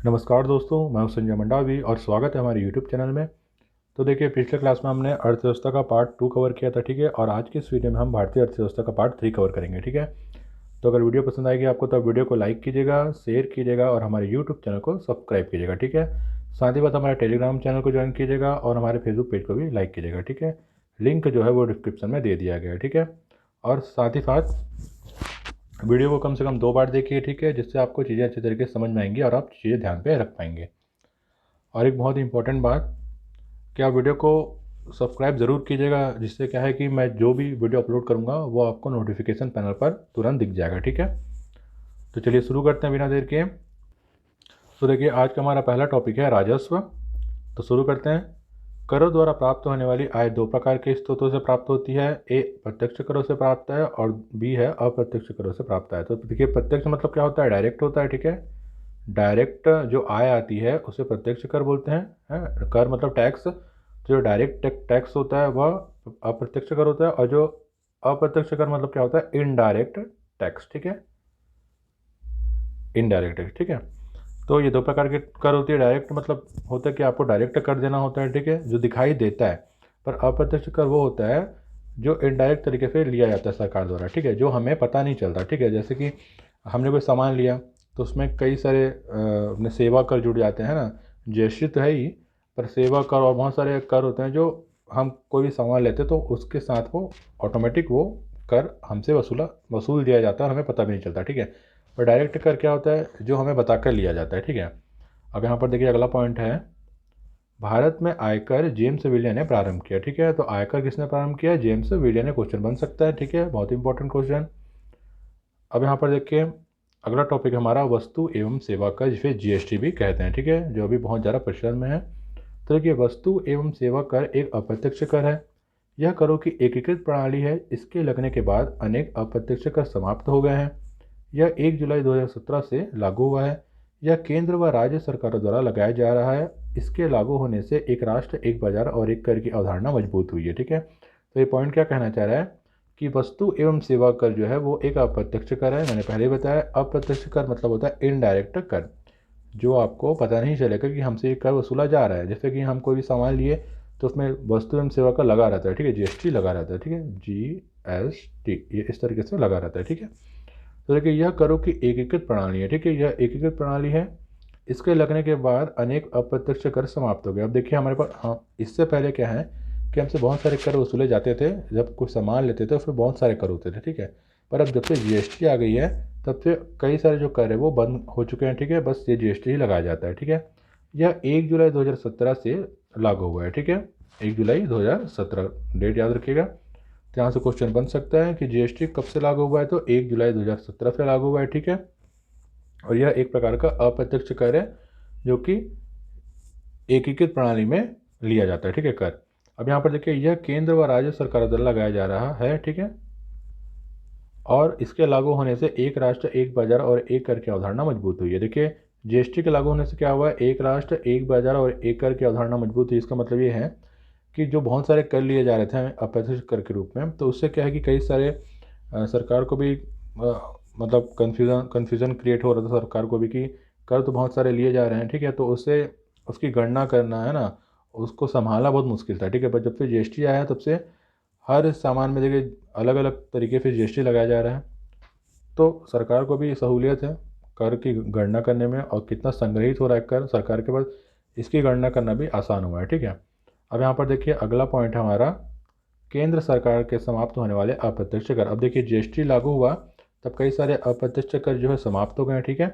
नमस्कार दोस्तों, मैं हूं संजय मंडावी और स्वागत है हमारे YouTube चैनल में। तो देखिए, पिछले क्लास में हमने अर्थव्यवस्था का पार्ट 2 कवर किया था, ठीक है। और आज की इस वीडियो में हम भारतीय अर्थव्यवस्था का पार्ट 3 कवर करेंगे, ठीक है। तो अगर वीडियो पसंद आएगी आपको तो वीडियो को लाइक कीजिएगा, शेयर कीजिएगा और हमारे YouTube चैनल को सब्सक्राइब कीजिएगा, ठीक है। साथ ही बात हमारे टेलीग्राम चैनल को ज्वाइन कीजिएगा और हमारे फेसबुक पेज को भी लाइक कीजिएगा, ठीक है। लिंक जो है वो डिस्क्रिप्शन में दे दिया गया है, ठीक है। और साथ ही साथ वीडियो को कम से कम 2 बार देखिए, ठीक है, जिससे आपको चीज़ें अच्छे तरीके से समझ में आएंगी और आप चीज़ें ध्यान पे रख पाएंगे। और एक बहुत ही इंपॉर्टेंट बात कि आप वीडियो को सब्सक्राइब ज़रूर कीजिएगा, जिससे क्या है कि मैं जो भी वीडियो अपलोड करूँगा वो आपको नोटिफिकेशन पैनल पर तुरंत दिख जाएगा, ठीक है। तो चलिए शुरू करते हैं बिना देर के। तो देखिए, आज का हमारा पहला टॉपिक है राजस्व। तो शुरू करते हैं। करों द्वारा प्राप्त होने वाली आय 2 प्रकार के स्रोतों से प्राप्त होती है। ए प्रत्यक्ष करों से प्राप्त है और बी है अप्रत्यक्ष करों से प्राप्त है। तो देखिए, प्रत्यक्ष मतलब क्या होता है, डायरेक्ट होता है, ठीक है। डायरेक्ट जो आय आती है उसे प्रत्यक्ष कर बोलते हैं। कर मतलब टैक्स। जो डायरेक्ट टैक्स होता है वह अप्रत्यक्ष कर होता है, और जो अप्रत्यक्ष कर मतलब क्या होता है, इनडायरेक्ट टैक्स, ठीक है। इनडायरेक्ट टैक्स, ठीक है। तो ये 2 प्रकार के कर होती है। डायरेक्ट मतलब होता है कि आपको डायरेक्ट कर देना होता है, ठीक है, जो दिखाई देता है। पर अप्रत्यक्ष कर वो होता है जो इनडायरेक्ट तरीके से लिया जाता है सरकार द्वारा, ठीक है, जो हमें पता नहीं चलता, ठीक है। जैसे कि हमने कोई सामान लिया तो उसमें कई सारे अपने सेवा कर जुड़ जाते हैं ना। जीएसटी तो है ही, पर सेवा कर और बहुत सारे कर होते हैं जो हम कोई भी सामान लेते तो उसके साथ वो ऑटोमेटिक वो कर हमसे वसूल दिया जाता है और हमें पता भी नहीं चलता, ठीक है। और डायरेक्ट कर क्या होता है, जो हमें बताकर लिया जाता है, ठीक है। अब यहाँ पर देखिए, अगला पॉइंट है, भारत में आयकर जेम्स विलियम ने प्रारंभ किया, ठीक है। तो आयकर किसने प्रारंभ किया, जेम्स विलियम ने। क्वेश्चन बन सकता है, ठीक है, बहुत इंपॉर्टेंट क्वेश्चन। अब यहाँ पर देखिए, अगला टॉपिक हमारा वस्तु एवं सेवा कर, जिसे जीएसटी भी कहते हैं, ठीक है, जो अभी बहुत ज़्यादा प्रचलन में है। तो देखिए, वस्तु एवं सेवा कर एक अप्रत्यक्ष कर है। यह करों की एकीकृत प्रणाली है। इसके लगने के बाद अनेक अप्रत्यक्ष कर समाप्त हो गए हैं। यह 1 जुलाई 2017 से लागू हुआ है। यह केंद्र व राज्य सरकारों द्वारा लगाया जा रहा है। इसके लागू होने से एक राष्ट्र एक बाजार और एक कर की अवधारणा मजबूत हुई है, ठीक है। तो ये पॉइंट क्या कहना चाह रहा है कि वस्तु एवं सेवा कर जो है वो एक अप्रत्यक्ष कर है। मैंने पहले ही बताया, अप्रत्यक्ष कर मतलब होता है इनडायरेक्ट कर, जो आपको पता नहीं चलेगा कि हमसे ये कर वसूला जा रहा है। जैसे कि हम कोई भी सामान लिए तो उसमें वस्तु एवं सेवा कर लगा रहता है, ठीक है, जीएसटी लगा रहता है, ठीक है, जीएसटी, ये इस तरीके से लगा रहता है, ठीक है। तो देखिए, यह करों की एकीकृत प्रणाली है, ठीक है, यह एकीकृत प्रणाली है। इसके लगने के बाद अनेक अप्रत्यक्ष कर समाप्त हो गए। अब देखिए हमारे पास, हाँ, इससे पहले क्या है कि हमसे बहुत सारे कर वसूले जाते थे। जब कोई सामान लेते थे उसमें बहुत सारे कर होते थे, ठीक है। पर अब जब से जीएसटी आ गई है तब से कई सारे जो कर है वो बंद हो चुके हैं, ठीक है। बस ये जीएसटी ही लगाया जाता है, ठीक है। यह 1 जुलाई 2017 से लागू हुआ है, ठीक है। 1 जुलाई 2017 डेट याद रखिएगा। तो यहाँ से क्वेश्चन बन सकता है कि जीएसटी कब से लागू हुआ है, तो 1 जुलाई 2017 से लागू हुआ है, ठीक है। और यह एक प्रकार का अप्रत्यक्ष कर है जो कि एकीकृत प्रणाली में लिया जाता है, ठीक है, कर। अब यहाँ पर देखिए, यह केंद्र व राज्य सरकार द्वारा लगाया जा रहा है, ठीक है। और इसके लागू होने से एक राष्ट्र एक बाजार और एक कर की अवधारणा मजबूत हुई है। देखिए, जीएसटी के लागू होने से क्या हुआ है, एक राष्ट्र एक बाजार और एक कर की अवधारणा मजबूत हुई। इसका मतलब ये है कि जो बहुत सारे कर लिए जा रहे थे अप्रत्यक्ष कर के रूप में, तो उससे क्या है कि कई सारे सरकार को भी मतलब कन्फ्यूज़न क्रिएट हो रहा था सरकार को भी कि कर तो बहुत सारे लिए जा रहे हैं, ठीक है। तो उससे उसकी गणना करना है ना, उसको संभालना बहुत मुश्किल था, ठीक है। पर जब से जीएसटी आया है तब से हर सामान में देखिए अलग अलग तरीके से जीएसटी लगाया जा रहा है। तो सरकार को भी सहूलियत है कर की गणना करने में, और कितना संग्रहित हो रहा है कर सरकार के पास, इसकी गणना करना भी आसान हुआ है, ठीक है। अब यहाँ पर देखिए, अगला पॉइंट है हमारा, केंद्र सरकार के समाप्त होने वाले अप्रत्यक्ष कर। अब देखिए, जीएसटी लागू हुआ तब कई सारे अप्रत्यक्ष कर जो है समाप्त हो गए हैं, ठीक है,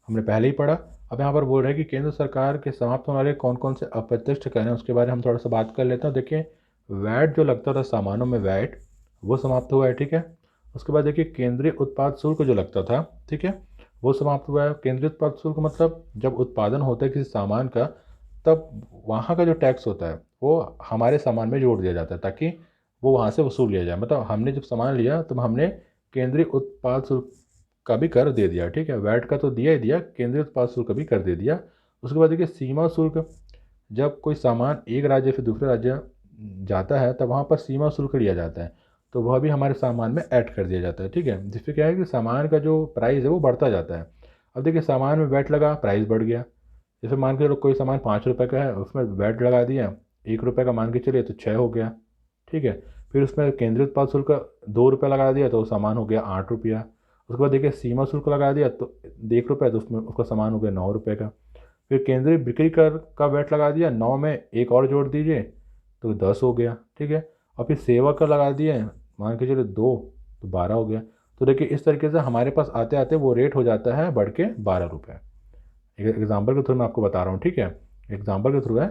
हमने पहले ही पढ़ा। अब यहाँ पर बोल रहे हैं कि केंद्र सरकार के समाप्त होने वाले कौन कौन से अप्रत्यक्ष कर हैं, उसके बारे में हम थोड़ा सा बात कर लेते हैं। देखिए, वैट जो लगता था सामानों में, वैट, वो समाप्त हुआ है, ठीक है। उसके बाद देखिए, केंद्रीय उत्पाद शुल्क जो लगता था, ठीक है, वो समाप्त हुआ है। केंद्रीय उत्पाद शुल्क मतलब जब उत्पादन होता है किसी सामान का, तब वहाँ का जो टैक्स होता है वो हमारे सामान में जोड़ दिया जाता है ताकि वो वहाँ से वसूल लिया जाए। मतलब हमने जब सामान लिया तब हमने केंद्रीय उत्पाद शुल्क का भी कर दे दिया, ठीक है। वैट का तो दिया ही दिया, केंद्रीय उत्पाद शुल्क का भी कर दे दिया। उसके बाद देखिए, सीमा शुल्क, जब कोई सामान एक राज्य से दूसरे राज्य जाता है तब वहाँ पर सीमा शुल्क लिया जाता है, तो वह भी हमारे सामान में ऐड कर दिया जाता है, ठीक है। जिससे क्या है कि सामान का जो प्राइस है वो बढ़ता जाता है। अब देखिए, सामान में वैट लगा, प्राइस बढ़ गया, जैसे मान के चलो कोई सामान 5 रुपये का है, उसमें वैट लगा दिया, 1 रुपये का मान के चलिए तो 6 हो गया, ठीक है। फिर उसमें केंद्रीय उत्पाद शुल्क 2 रुपये लगा दिया तो सामान हो गया 8 रुपया। उसके बाद देखिए सीमा शुल्क लगा दिया तो 1 रुपये, तो उसमें उसका सामान हो गया 9 रुपये का। फिर केंद्रीय बिक्री कर का वैट लगा दिया, 9 में एक और जोड़ दीजिए तो 10 हो गया, ठीक है। और फिर सेवा कर लगा दिए, मान के चलिए 2, तो 12 हो गया। तो देखिए इस तरीके से हमारे पास आते आते वो रेट हो जाता है बढ़ के 12 रुपये। एक एग्जाम्पल के थ्रू मैं आपको बता रहा हूँ, ठीक है। एग्जाम्पल के थ्रू है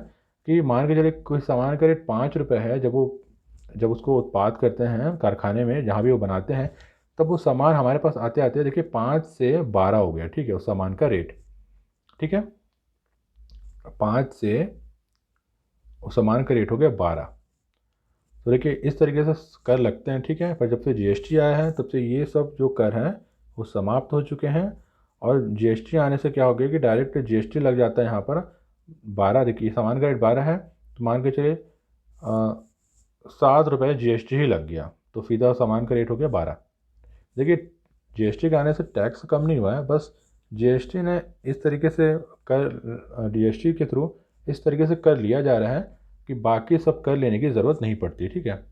कि मान के चलिए कोई सामान का रेट 5 रुपये है, जब उसको उत्पाद करते हैं कारखाने में जहाँ भी वो बनाते हैं, तब वो सामान हमारे पास आते आते देखिए 5 से 12 हो गया, ठीक है, उस सामान का रेट, ठीक है। 5 से उस सामान का रेट हो गया 12। तो देखिए इस तरीके से कर लगते हैं, ठीक है। पर जब से जीएसटी आया है तब से ये सब जो कर हैं वो समाप्त हो चुके हैं। और जीएसटी आने से क्या हो गया कि डायरेक्ट जीएसटी लग जाता है यहाँ पर 12। देखिए सामान का रेट 12 है तो मान के चलिए 7 रुपये जीएसटी ही लग गया, तो सीधा सामान का रेट हो गया 12। देखिए जीएसटी के आने से टैक्स कम नहीं हुआ है, बस जीएसटी ने इस तरीके से कर जीएसटी के थ्रू इस तरीके से कर लिया जा रहा है कि बाकी सब कर लेने की ज़रूरत नहीं पड़ती, ठीक है।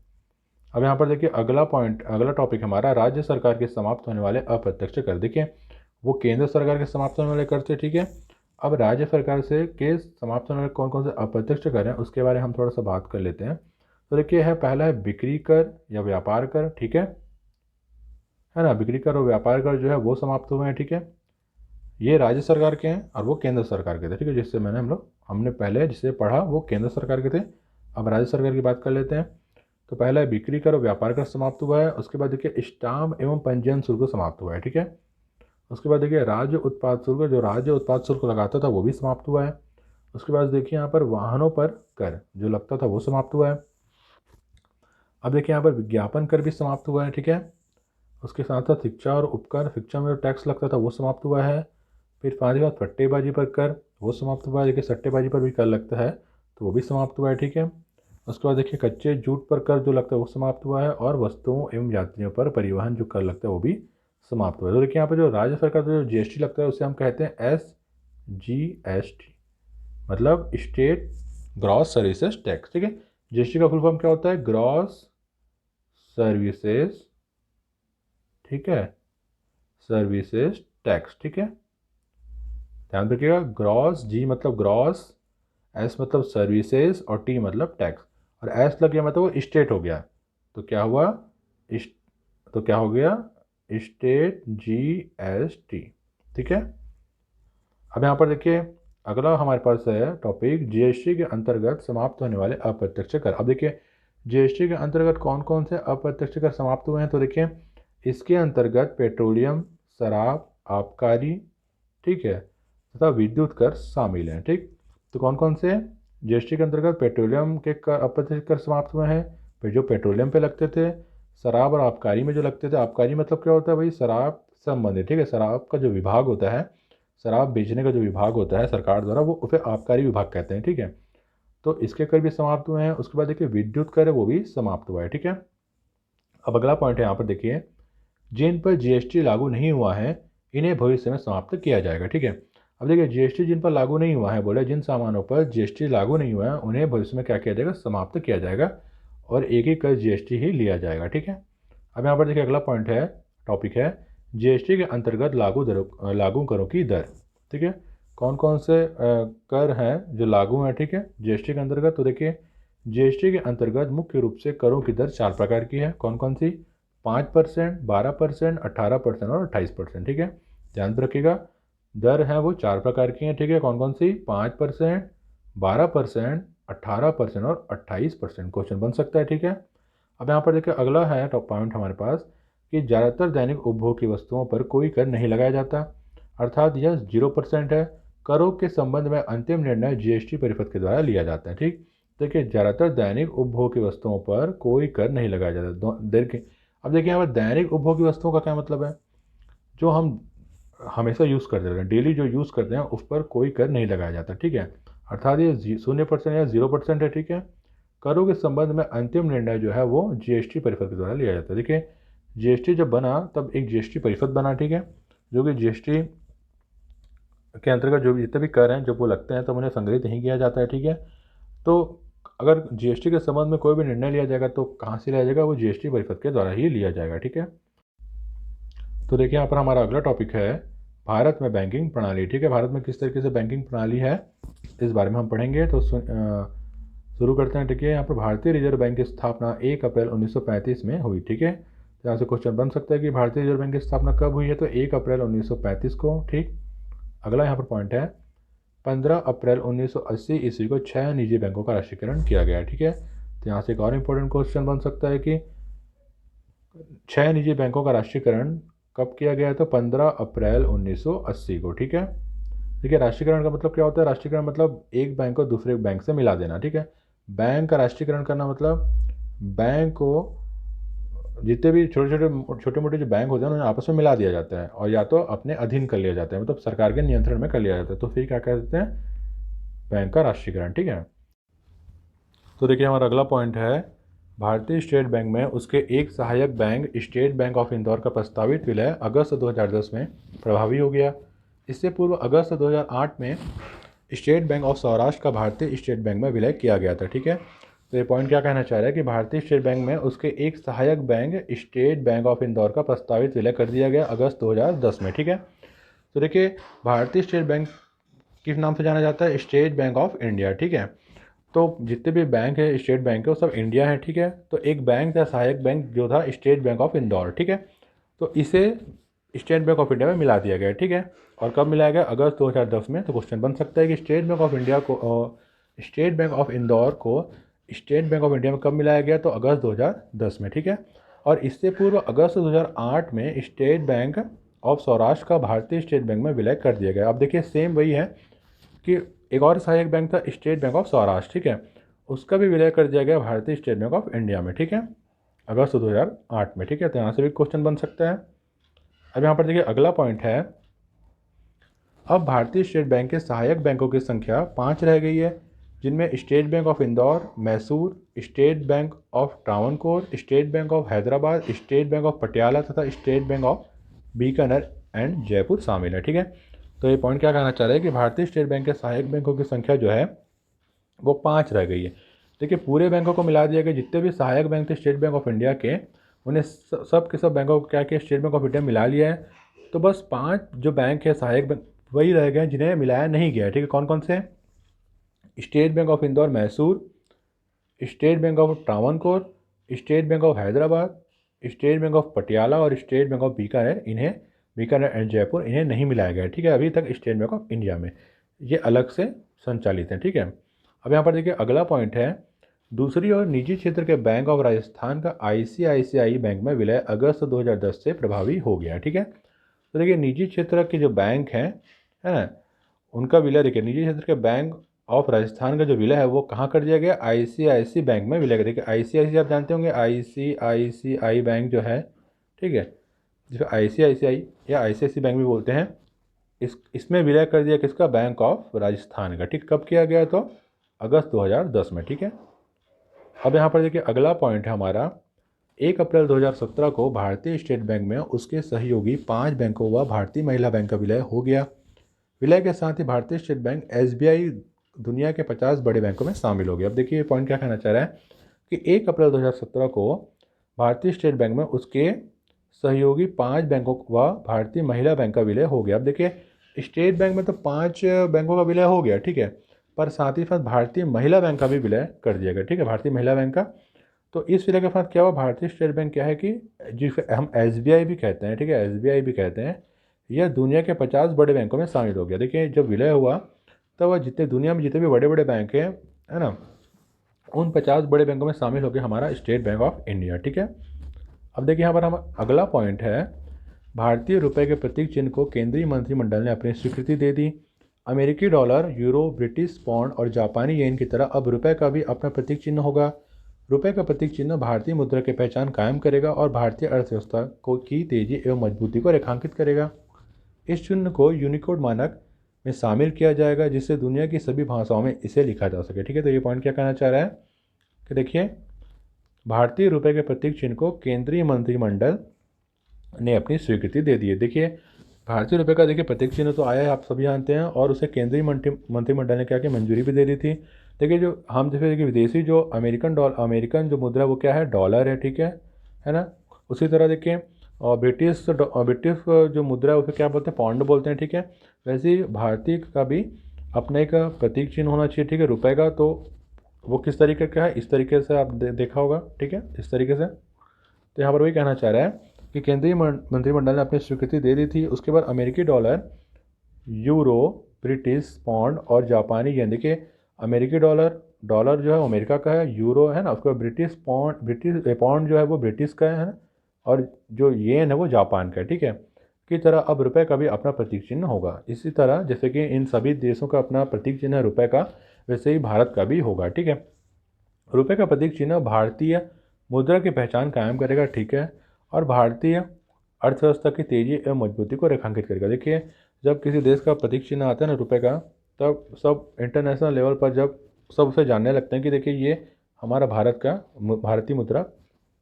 अब यहाँ पर देखिए अगला टॉपिक हमारा राज्य सरकार के समाप्त होने वाले अप्रत्यक्ष कर। देखिए वो केंद्र सरकार के समाप्त होने वाले कर थे, ठीक है। अब राज्य सरकार से के समाप्त होने वाले कौन कौन से अप्रत्यक्ष कर हैं उसके बारे में हम थोड़ा सा बात कर लेते हैं। तो देखिए है पहला है बिक्री कर या व्यापार कर, ठीक है ना। बिक्री कर और व्यापार कर जो है वो समाप्त हुए हैं, ठीक है। ये राज्य सरकार के हैं और वो केंद्र सरकार के थे, ठीक है। जिससे हमने पहले जिसे पढ़ा वो केंद्र सरकार के थे। अब राज्य सरकार की बात कर लेते हैं। तो पहला है बिक्री कर और व्यापार कर समाप्त हुआ है। उसके बाद देखिए स्टाम्प एवं पंजीयन शुल्क समाप्त हुआ है, ठीक है। उसके बाद देखिए राज्य उत्पाद शुल्क, जो राज्य उत्पाद शुल्क लगाता था वो भी समाप्त हुआ है। उसके बाद देखिए यहाँ पर वाहनों पर कर जो लगता था वो समाप्त हुआ है। अब देखिए यहाँ पर विज्ञापन कर भी समाप्त हुआ है, ठीक है। उसके साथ साथ शिक्षा और उपकर, शिक्षा में जो टैक्स लगता था वो समाप्त हुआ है। फिर 5 के बाद फट्टेबाजी पर कर वो समाप्त हुआ है। देखिए सट्टेबाजी पर भी कर लगता है तो वो भी समाप्त हुआ है, ठीक है। उसके बाद देखिए कच्चे जूट पर कर जो लगता है वो समाप्त हुआ है। और वस्तुओं एवं यात्रियों पर परिवहन जो कर लगता है वो भी समाप्त हुआ है। तो देखिए यहाँ पर जो राज्य सरकार का जो जीएसटी लगता है उसे हम कहते हैं SGST, मतलब स्टेट ग्रॉस सर्विसेज टैक्स, ठीक है। जीएसटी का फुल फॉर्म क्या होता है? ग्रॉस सर्विसेज, ठीक है, सर्विसेज टैक्स, ठीक है। ध्यान रखिएगा, ग्रॉस, जी मतलब ग्रॉस, एस मतलब सर्विसेज और टी मतलब टैक्स। और एस लग गया मतलब वो स्टेट हो गया, तो क्या हुआ तो क्या हो गया? स्टेट GST, ठीक है। अब यहाँ पर देखिए अगला हमारे पास है टॉपिक जीएसटी के अंतर्गत समाप्त होने वाले अप्रत्यक्ष कर। अब देखिए जीएसटी के अंतर्गत कौन कौन से अप्रत्यक्ष कर समाप्त हुए हैं। तो देखिए इसके अंतर्गत पेट्रोलियम, शराब, आबकारी, ठीक है, तथा विद्युत कर शामिल हैं, ठीक। तो कौन कौन से? जीएसटी के अंतर्गत पेट्रोलियम के कर अप्रत्यक्ष कर समाप्त हुए हैं, फिर जो पेट्रोलियम पे लगते थे। शराब और आबकारी में जो लगते थे, आबकारी मतलब क्या होता है भाई? शराब संबंधित, ठीक है। शराब का जो विभाग होता है, शराब बेचने का जो विभाग होता है सरकार द्वारा, वो उसे आबकारी विभाग कहते हैं, ठीक है। तो इसके कर भी समाप्त हुए हैं। उसके बाद देखिए विद्युत कर है वो भी समाप्त हुआ है, ठीक है। अब अगला पॉइंट है यहाँ पर देखिए, जिन पर जीएसटी लागू नहीं हुआ है इन्हें भविष्य में समाप्त किया जाएगा, ठीक है। अब देखिए जीएसटी जिन पर लागू नहीं हुआ है, बोले जिन सामानों पर जीएसटी लागू नहीं हुआ है उन्हें भविष्य में क्या किया जाएगा? समाप्त किया जाएगा और एक एक कर जीएसटी ही लिया जाएगा, ठीक है। अब यहाँ पर देखिए अगला पॉइंट है, टॉपिक है जीएसटी के अंतर्गत लागू करों की दर, ठीक है। कौन कौन से कर हैं जो लागू हैं, ठीक है, जीएसटी के अंतर्गत। तो देखिए जीएसटी के अंतर्गत मुख्य रूप से करों की दर 4 प्रकार की है। कौन कौन सी? 5%, 12%, 18% और 28%, ठीक है। ध्यान रखिएगा, दर है वो 4 प्रकार की हैं, ठीक है। कौन कौन सी? 5%, 12%, 18% और 28%। क्वेश्चन बन सकता है, ठीक है। अब यहाँ पर देखिए अगला है टॉप पॉइंट हमारे पास कि ज़्यादातर दैनिक उपभोग की वस्तुओं पर कोई कर नहीं लगाया जाता, अर्थात यह 0% है। करों के संबंध में अंतिम निर्णय जीएसटी परिषद के द्वारा लिया जाता है, ठीक। देखिए ज़्यादातर दैनिक उपभोग की वस्तुओं पर कोई कर नहीं लगाया जाता। अब देखिए यहाँ पर दैनिक उपभोग की वस्तुओं का क्या मतलब है? जो हम हमेशा यूज़ करते रहते हैं, डेली जो यूज़ करते हैं उस पर कोई कर नहीं लगाया जाता, ठीक है। अर्थात ये 0% या 0% है, ठीक है। करों के संबंध में अंतिम निर्णय जो है वो जीएसटी परिषद के द्वारा लिया जाता है। देखिए जीएसटी जब बना तब एक जीएसटी परिषद बना, ठीक है, जो कि जीएसटी के अंतर्गत जो भी जितने भी कर हैं जो वो लगते हैं तो उन्हें संग्रहित नहीं किया जाता है, ठीक है। तो अगर जीएसटी के संबंध में कोई भी निर्णय लिया जाएगा तो कहाँ से लिया जाएगा, वो जीएसटी परिषद के द्वारा ही लिया जाएगा, ठीक है। तो देखिए यहाँ पर हमारा अगला टॉपिक है भारत में बैंकिंग प्रणाली, ठीक है। भारत में किस तरीके से बैंकिंग प्रणाली है इस बारे में हम पढ़ेंगे। तो शुरू करते हैं, ठीक है। यहाँ पर भारतीय रिजर्व बैंक की स्थापना 1 अप्रैल 1935 में हुई, ठीक है। तो यहाँ से क्वेश्चन बन सकता है कि भारतीय रिजर्व बैंक की स्थापना कब हुई है, तो 1 अप्रैल 1935 को, ठीक। अगला यहाँ पर पॉइंट है 15 अप्रैल 1980 ईस्वी को 6 निजी बैंकों का राष्ट्रीयकरण किया गया, ठीक है। तो यहाँ से एक और इम्पोर्टेंट क्वेश्चन बन सकता है कि 6 निजी बैंकों का राष्ट्रीयकरण कब किया गया है, तो 15 अप्रैल 1980 को, ठीक है। देखिए राष्ट्रीयकरण का मतलब क्या होता है, राष्ट्रीयकरण मतलब एक बैंक को दूसरे बैंक से मिला देना, ठीक है। बैंक का राष्ट्रीयकरण करना मतलब बैंक को जितने भी छोटे मोटे जो बैंक होते हैं उन्हें आपस में मिला दिया जाता है और या तो अपने अधीन कर लिया जाता है, मतलब सरकार के नियंत्रण में कर लिया जाता है, तो फिर क्या कहते हैं, बैंक का राष्ट्रीयकरण, ठीक है। तो देखिए हमारा अगला पॉइंट है भारतीय स्टेट बैंक में उसके एक सहायक bank state bank of Indore का प्रस्तावित विलय अगस्त 2010 में प्रभावी हो गया। इससे पूर्व अगस्त 2008 में स्टेट बैंक ऑफ सौराष्ट्र का भारतीय स्टेट बैंक में विलय किया गया था, ठीक है। तो ये पॉइंट क्या कहना चाह रहा है कि भारतीय स्टेट बैंक में उसके एक सहायक bank state bank of Indore का प्रस्तावित विलय कर दिया गया अगस्त 2010 में, ठीक है। तो देखिए भारतीय स्टेट बैंक किस नाम से जाना जाता है, स्टेट बैंक ऑफ इंडिया, ठीक है। तो जितने भी बैंक है स्टेट बैंक है वो सब इंडिया है, ठीक है। तो एक बैंक था सहायक बैंक जो था स्टेट बैंक ऑफ इंदौर, ठीक है। तो इसे स्टेट बैंक ऑफ इंडिया में मिला दिया गया, ठीक है। और कब मिलाया गया, अगस्त 2010 में। तो क्वेश्चन बन सकता है कि स्टेट बैंक ऑफ इंडिया को स्टेट बैंक ऑफ इंदौर को स्टेट बैंक ऑफ इंडिया में कब मिलाया गया, तो अगस्त 2010 में, ठीक है। और इससे पूर्व अगस्त 2008 में स्टेट बैंक ऑफ सौराष्ट्र का भारतीय स्टेट बैंक में विलय कर दिया गया। अब देखिए सेम वही है कि एक और सहायक बैंक था स्टेट बैंक ऑफ सौराष्ट्र, ठीक है, उसका भी विलय कर दिया गया भारतीय स्टेट बैंक ऑफ इंडिया में, ठीक है, अगस्त 2008 में, ठीक है। तो यहाँ से भी क्वेश्चन बन सकता है। अब यहाँ पर देखिए अगला पॉइंट है अब भारतीय स्टेट बैंक के सहायक बैंकों की संख्या 5 रह गई है, जिनमें state bank of Indore, Mysore, state bank of Travancore, state bank of Hyderabad, state bank of Patiala तथा state bank of Bikaner and Jaipur शामिल है, ठीक है। तो ये पॉइंट क्या कहना चाह रहा है कि भारतीय स्टेट बैंक के सहायक बैंकों की संख्या जो है वो 5 रह गई है। देखिए पूरे बैंकों को मिला दिया गया, जितने भी सहायक बैंक थे स्टेट बैंक ऑफ इंडिया के उन्हें सब के सब बैंकों को क्या किया, स्टेट बैंक ऑफ इंडिया मिला लिया है। तो बस 5 जो बैंक है सहायक बैंक वही रह गए जिन्हें मिलाया नहीं गया, ठीक है। कौन कौन से, state bank of Indore Mysore, state bank of Travancore, state bank of Hyderabad, state bank of Patiala और स्टेट बैंक ऑफ बीकानेर, इन्हें बीकानेर एंड जयपुर इन्हें नहीं मिलाया गया, ठीक है। अभी तक स्टेट बैंक ऑफ इंडिया में ये अलग से संचालित हैं, ठीक है। अब यहाँ पर देखिए अगला पॉइंट है दूसरी ओर निजी क्षेत्र के बैंक ऑफ राजस्थान का आईसीआईसीआई बैंक में विलय अगस्त 2010 से प्रभावी हो गया, ठीक है। तो देखिए निजी क्षेत्र के जो बैंक हैं है ना, उनका विलय देखिए निजी क्षेत्र के बैंक ऑफ राजस्थान का जो विलय है वो कहाँ कर दिया गया, आईसीआईसी बैंक में विलय कर दिया। आईसीआईसी आप जानते होंगे, आईसीआईसीआई बैंक जो है, ठीक है, जिसको आईसीआईसीआई या आईसीआईसी बैंक भी बोलते हैं, इसमें विलय कर दिया किसका, बैंक ऑफ राजस्थान का, ठीक। कब किया गया, तो अगस्त 2010 में, ठीक है। अब यहाँ पर देखिए अगला पॉइंट है हमारा 1 अप्रैल 2017 को भारतीय स्टेट बैंक में उसके सहयोगी 5 बैंकों व भारतीय महिला बैंक का विलय हो गया। विलय के साथ ही भारतीय स्टेट बैंक एसबीआई दुनिया के 50 बड़े बैंकों में शामिल हो गया। अब देखिए ये पॉइंट क्या कहना चाह रहा है कि 1 अप्रैल 2017 को भारतीय स्टेट बैंक में उसके सहयोगी 5 बैंकों व भारतीय महिला बैंक का विलय हो गया। अब देखिए स्टेट बैंक में तो 5 बैंकों का विलय हो गया, ठीक है, पर साथ ही साथ भारतीय महिला बैंक का भी विलय कर दिया गया, ठीक है, भारतीय महिला बैंक का। तो इस विलय के साथ क्या हुआ, भारतीय स्टेट बैंक क्या है कि जिसे हम एसबीआई भी कहते हैं, ठीक है, एसबीआई भी कहते हैं, यह दुनिया के 50 बड़े बैंकों में शामिल हो गया। देखिए जब विलय हुआ तब वह जितने दुनिया में जितने भी बड़े बड़े बैंक हैं है ना, उन 50 बड़े बैंकों में शामिल हो गया हमारा स्टेट बैंक ऑफ इंडिया, ठीक है। अब देखिए यहाँ पर हम अगला पॉइंट है भारतीय रुपये के प्रतीक चिन्ह को केंद्रीय मंत्रिमंडल ने अपनी स्वीकृति दे दी। अमेरिकी डॉलर, यूरो, ब्रिटिश पाउंड और जापानी येन की तरह अब रुपये का भी अपना प्रतीक चिन्ह होगा। रुपये का प्रतीक चिन्ह भारतीय मुद्रा की पहचान कायम करेगा और भारतीय अर्थव्यवस्था को की तेजी एवं मजबूती को रेखांकित करेगा। इस चिन्ह को यूनिकोड मानक में शामिल किया जाएगा जिससे दुनिया की सभी भाषाओं में इसे लिखा जा सके, ठीक है। तो ये पॉइंट क्या कहना चाह रहा है कि देखिए भारतीय रुपये के प्रतीक चिन्ह को केंद्रीय मंत्रिमंडल ने अपनी स्वीकृति दे दी है। देखिए भारतीय रुपये का देखिए प्रतीक चिन्ह तो आया है, आप सभी जानते हैं, और उसे केंद्रीय मंत्रिमंडल ने क्या कि मंजूरी भी दे दी थी। देखिए जो हम जैसे देखिए विदेशी जो अमेरिकन जो मुद्रा वो क्या है, डॉलर है, ठीक है ना। उसी तरह देखिए और ब्रिटिश जो मुद्रा है उसे क्या बोलते हैं, पौंड बोलते हैं, ठीक है। वैसे ही भारतीय का भी अपना एक प्रतीक चिन्ह होना चाहिए, ठीक है, रुपये का। तो वो किस तरीके का है, इस तरीके से आप देखा होगा, ठीक है, इस तरीके से। तो यहाँ पर वही कहना चाह रहा है कि केंद्रीय मंत्रिमंडल ने अपनी स्वीकृति दे दी थी। उसके बाद अमेरिकी डॉलर, यूरो, ब्रिटिश पाउंड और जापानी येन। देखिए अमेरिकी डॉलर डॉलर जो है अमेरिका का है, यूरो है ना, उसके बाद ब्रिटिश पाउंड जो है वो ब्रिटिश का है ना, और जो येन है वो जापान का है, ठीक है। की तरह अब रुपए का भी अपना प्रतीक चिन्ह होगा। इसी तरह जैसे कि इन सभी देशों का अपना प्रतीक चिन्ह है रुपए का, वैसे ही भारत का भी होगा, ठीक है। रुपए का प्रतीक चिन्ह भारतीय मुद्रा की पहचान कायम करेगा, ठीक है, और भारतीय अर्थव्यवस्था की तेजी एवं मजबूती को रेखांकित करेगा। देखिए जब किसी देश का प्रतीक चिन्ह आता है ना रुपए का, तब सब इंटरनेशनल लेवल पर जब सब उसे जानने लगते हैं कि देखिए ये हमारा भारत का भारतीय मुद्रा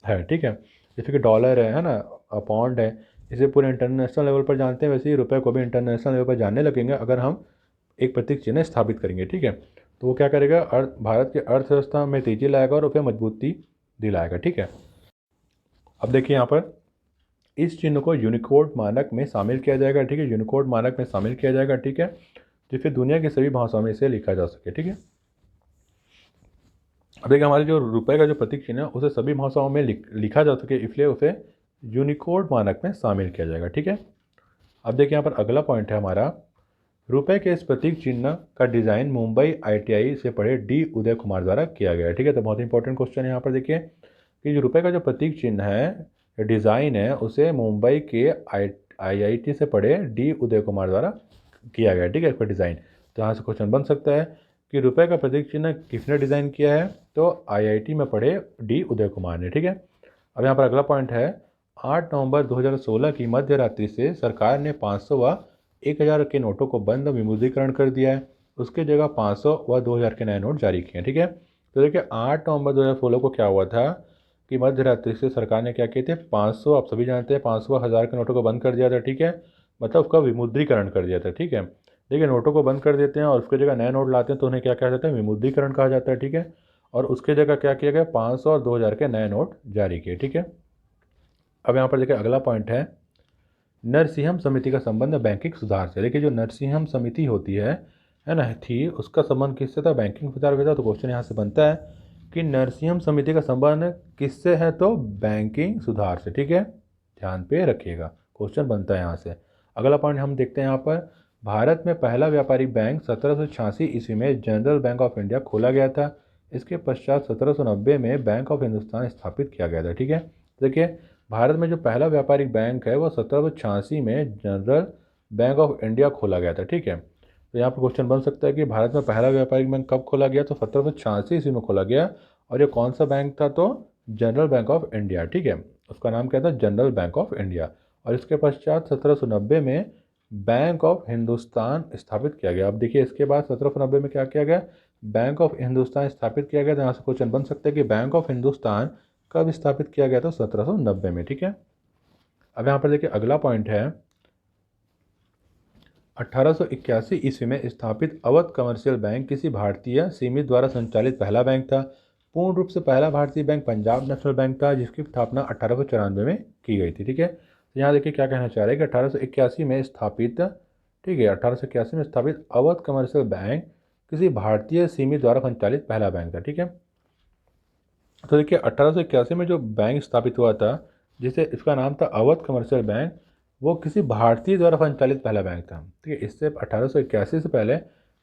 है, ठीक है। जैसे कि डॉलर है ना, पाउंड है, इसे पूरे इंटरनेशनल लेवल पर जानते हैं, वैसे ही रुपए को भी इंटरनेशनल लेवल पर जानने लगेंगे अगर हम एक प्रतीक चिन्ह स्थापित करेंगे, ठीक है। तो वो क्या करेगा, भारत की अर्थव्यवस्था में तेजी लाएगा और उसे मजबूती दिलाएगा, ठीक है। अब देखिए यहाँ पर इस चिन्ह को यूनिकोड मानक में शामिल किया जाएगा, ठीक है, यूनिकोड मानक में शामिल किया जाएगा, ठीक है, जिससे दुनिया की सभी भाषाओं में इसे लिखा जा सके, ठीक है। अब देखिए हमारे जो रुपए का जो प्रतीक चिन्ह है उसे सभी भाषाओं में लिखा जा सके, इसलिए उसे यूनिकोड मानक में शामिल किया जाएगा, ठीक है। अब देखिए यहाँ पर अगला पॉइंट है हमारा, रुपए के इस प्रतीक चिन्ह का डिज़ाइन मुंबई ITI से पढ़े D उदय कुमार द्वारा किया गया है, ठीक है। तो बहुत इंपॉर्टेंट क्वेश्चन है यहाँ पर देखिए कि जो रुपए का जो प्रतीक चिन्ह है, डिज़ाइन है, उसे मुंबई के IIT से पढ़े D उदय कुमार द्वारा किया गया है, ठीक है, इसका डिज़ाइन। तो यहाँ से क्वेश्चन बन सकता है कि रुपए का प्रतीक चिन्ह किसने डिज़ाइन किया है, तो IIT में पढ़े D उदय कुमार ने, ठीक है। अब यहाँ पर अगला पॉइंट है, 8 नवंबर 2016 की मध्य रात्रि से सरकार ने 500 व 1000 के नोटों को बंद विमुद्रीकरण कर दिया है। उसके जगह 500 व 2000 के नए नोट जारी किए हैं, ठीक है। तो देखिए 8 नवंबर 2016 को क्या हुआ था कि मध्य रात्रि से सरकार ने क्या किए थे, 500, आप सभी जानते हैं 500 व 1000 के नोटों को बंद कर दिया था, ठीक है, मतलब उसका विमुद्रीकरण कर दिया था, ठीक है। देखिए नोटों को बंद कर देते हैं और उसकी जगह नए नोट लाते हैं तो उन्हें क्या कहा जाता है, विमुद्रीकरण कहा जाता है, ठीक है। और उसके जगह क्या किया गया, 500 और 2000 के नए नोट जारी किए, ठीक है। अब यहाँ पर देखिए अगला पॉइंट है, नरसिंहम समिति का संबंध बैंकिंग सुधार से। देखिए जो नरसिंहम समिति होती है ना, थी, उसका संबंध किससे था, बैंकिंग सुधार से था। तो क्वेश्चन यहाँ से बनता है कि नरसिंहम समिति का संबंध किससे है, तो बैंकिंग सुधार से, ठीक है, ध्यान पे रखिएगा, क्वेश्चन बनता है यहाँ से। अगला पॉइंट हम देखते हैं यहाँ पर, भारत में पहला व्यापारिक बैंक 1786 ईस्वी में जनरल बैंक ऑफ इंडिया खोला गया था। इसके पश्चात 1790 में बैंक ऑफ हिंदुस्तान स्थापित किया गया था, ठीक है। देखिए भारत में जो पहला व्यापारिक बैंक है वो 1786 में जनरल बैंक ऑफ इंडिया खोला गया था, ठीक है। तो यहाँ पर क्वेश्चन बन सकता है कि भारत में पहला व्यापारिक बैंक कब खोला गया, तो 1786 ईस्वी में खोला गया। और ये कौन सा बैंक था, तो जनरल बैंक ऑफ इंडिया, ठीक है, उसका नाम क्या था, जनरल बैंक ऑफ इंडिया। और इसके पश्चात 1790 में बैंक ऑफ हिंदुस्तान स्थापित किया गया। अब देखिए इसके बाद 1790 में क्या किया गया, बैंक ऑफ हिंदुस्तान स्थापित किया गया। तो यहाँ से क्वेश्चन बन सकता है कि बैंक ऑफ हिंदुस्तान कब स्थापित किया गया, तो 1790 में, ठीक है। अब यहाँ पर देखिए अगला पॉइंट है, 1881 ईस्वी में स्थापित अवध कमर्शियल बैंक किसी भारतीय सीमित द्वारा संचालित पहला बैंक था। पूर्ण रूप से पहला भारतीय बैंक पंजाब नेशनल बैंक था, जिसकी स्थापना 1894 में की गई थी, ठीक है। तो यहाँ देखिए क्या कहना चाह रहे हैं कि 1881 में स्थापित, ठीक है, 1881 में स्थापित अवध कमर्शियल बैंक किसी भारतीय सीमित द्वारा संचालित पहला बैंक था, ठीक है। तो देखिए 1881 में जो बैंक स्थापित हुआ था, जिसे इसका नाम था अवध कमर्शियल बैंक, वो किसी भारतीय द्वारा संचालित पहला बैंक था, ठीक है। इससे 1881 से पहले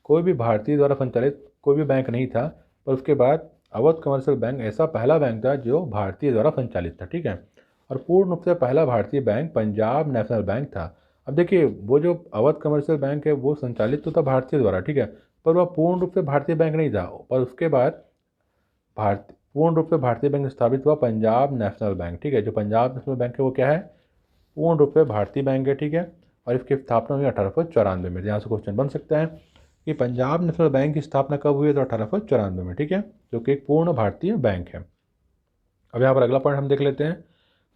कोई भी भारतीय द्वारा संचालित कोई भी बैंक नहीं था, पर उसके बाद अवध कमर्शियल बैंक ऐसा पहला बैंक था जो भारतीय द्वारा संचालित था, ठीक है। और पूर्ण रूप से पहला भारतीय बैंक पंजाब नेशनल बैंक था। अब देखिए वो जो अवध कमर्शियल बैंक है वो संचालित तो था भारतीय द्वारा, ठीक है, पर वह पूर्ण रूप से भारतीय बैंक नहीं था। पर उसके बाद पूर्ण रूप से भारतीय बैंक स्थापित हुआ पंजाब नेशनल बैंक, ठीक है। जो पंजाब नेशनल बैंक है वो क्या है, पूर्ण रूप से भारतीय बैंक है, ठीक है। और इसकी स्थापना हुई 1894 में। यहाँ से क्वेश्चन बन सकता है कि पंजाब नेशनल बैंक की स्थापना कब हुई है, तो 1894 में, ठीक है, जो कि एक पूर्ण भारतीय बैंक है। अब यहाँ पर अगला पॉइंट हम देख लेते हैं,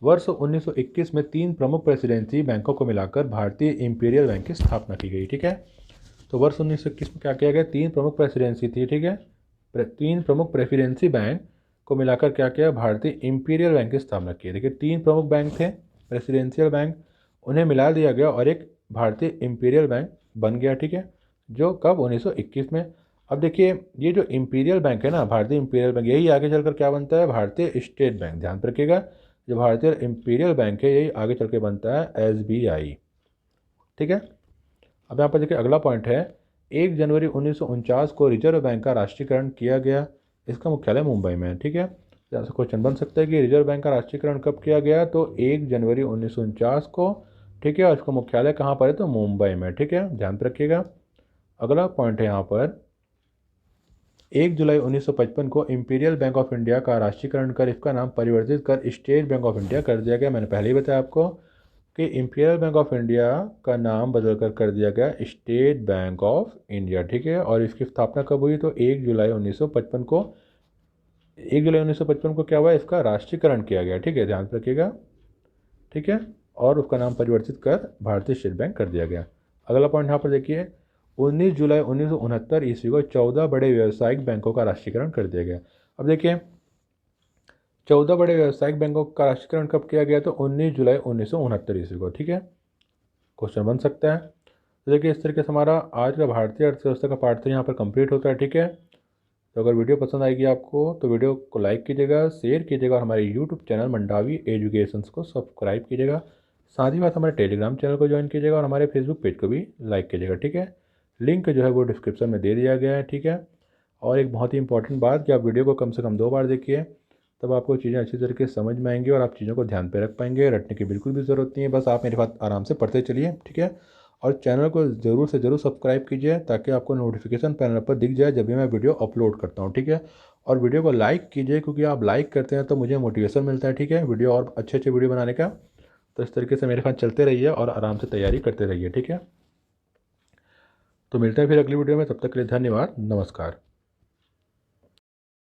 वर्ष 1921 में 3 प्रमुख प्रेसिडेंसी बैंकों को मिलाकर भारतीय इंपीरियल बैंक की स्थापना की गई। ठीक है, तो वर्ष 1921 में क्या किया गया, 3 प्रमुख प्रेसिडेंसी थी। ठीक है, 3 प्रमुख प्रेसिडेंसी बैंक को मिलाकर क्या किया, भारतीय इंपीरियल बैंक की स्थापना की। देखिए 3 प्रमुख बैंक थे प्रेसिडेंशियल बैंक, उन्हें मिला दिया गया और एक भारतीय इंपीरियल बैंक बन गया। ठीक है, जो कब 1921 में। अब देखिए ये जो इंपीरियल बैंक है ना, भारतीय इंपीरियल बैंक, यही आगे चलकर क्या बनता है, भारतीय स्टेट बैंक। ध्यान रखिएगा, जो भारतीय इंपीरियल बैंक है यही आगे चल के बनता है SBI। ठीक है, अब यहाँ पर देखिए अगला पॉइंट है, 1 जनवरी 1949 को रिजर्व बैंक का राष्ट्रीयकरण किया गया। इसका मुख्यालय मुंबई में है। ठीक है, यहाँ से क्वेश्चन बन सकता है कि रिजर्व बैंक का राष्ट्रीयकरण कब किया गया, तो 1 जनवरी 1949 को। ठीक है, और इसका मुख्यालय कहाँ पर है, तो मुंबई में। ठीक है, ध्यान रखिएगा। अगला पॉइंट है यहाँ पर, 1 जुलाई 1955 को इंपीरियल बैंक ऑफ इंडिया का राष्ट्रीयकरण कर इसका नाम परिवर्तित कर स्टेट बैंक ऑफ इंडिया कर दिया गया। मैंने पहले ही बताया आपको कि इंपीरियल बैंक ऑफ इंडिया का नाम बदलकर कर दिया गया स्टेट बैंक ऑफ इंडिया। ठीक है, और इसकी स्थापना कब हुई, तो 1 जुलाई 1955 को। 1 जुलाई 1955 को क्या हुआ, इसका राष्ट्रीयकरण किया गया। ठीक है, ध्यान रखिएगा। ठीक है, और उसका नाम परिवर्तित कर भारतीय स्टेट बैंक कर दिया गया। अगला पॉइंट यहाँ पर देखिए, 19 जुलाई 1969 ईस्वी को 14 बड़े व्यावसायिक बैंकों का राष्ट्रीयकरण कर दिया गया। अब देखिए 14 बड़े व्यावसायिक बैंकों का राष्ट्रीयकरण कब किया गया, तो 19 जुलाई 1969 ईस्वी को। ठीक है, क्वेश्चन बन सकता है। तो देखिए इस तरीके से हमारा आज का भारतीय अर्थव्यवस्था का पार्ट 3 यहाँ पर कंप्लीट होता है। ठीक है, तो अगर वीडियो पसंद आएगी आपको तो वीडियो को लाइक कीजिएगा, शेयर कीजिएगा और हमारे यूट्यूब चैनल मंडावी एजुकेशंस को सब्सक्राइब कीजिएगा। साथ ही बात हमारे टेलीग्राम चैनल को ज्वाइन कीजिएगा और हमारे फेसबुक पेज को भी लाइक कीजिएगा। ठीक है, लिंक जो है वो डिस्क्रिप्शन में दे दिया गया है। ठीक है, और एक बहुत ही इंपॉर्टेंट बात कि आप वीडियो को कम से कम 2 बार देखिए, तब आपको चीज़ें अच्छी तरीके से समझ में आएंगी और आप चीज़ों को ध्यान पे रख पाएंगे। रटने की बिल्कुल भी ज़रूरत नहीं है, बस आप मेरे साथ आराम से पढ़ते चलिए। ठीक है, और चैनल को ज़रूर से ज़रूर सब्सक्राइब कीजिए ताकि आपको नोटिफिकेशन पैनल पर दिख जाए जब भी मैं वीडियो अपलोड करता हूँ। ठीक है, और वीडियो को लाइक कीजिए क्योंकि आप लाइक करते हैं तो मुझे मोटिवेशन मिलता है। ठीक है, वीडियो और अच्छे वीडियो बनाने का। तो इस तरीके से मेरे साथ चलते रहिए और आराम से तैयारी करते रहिए। ठीक है, तो मिलते हैं फिर अगली वीडियो में, तब तक के लिए धन्यवाद, नमस्कार।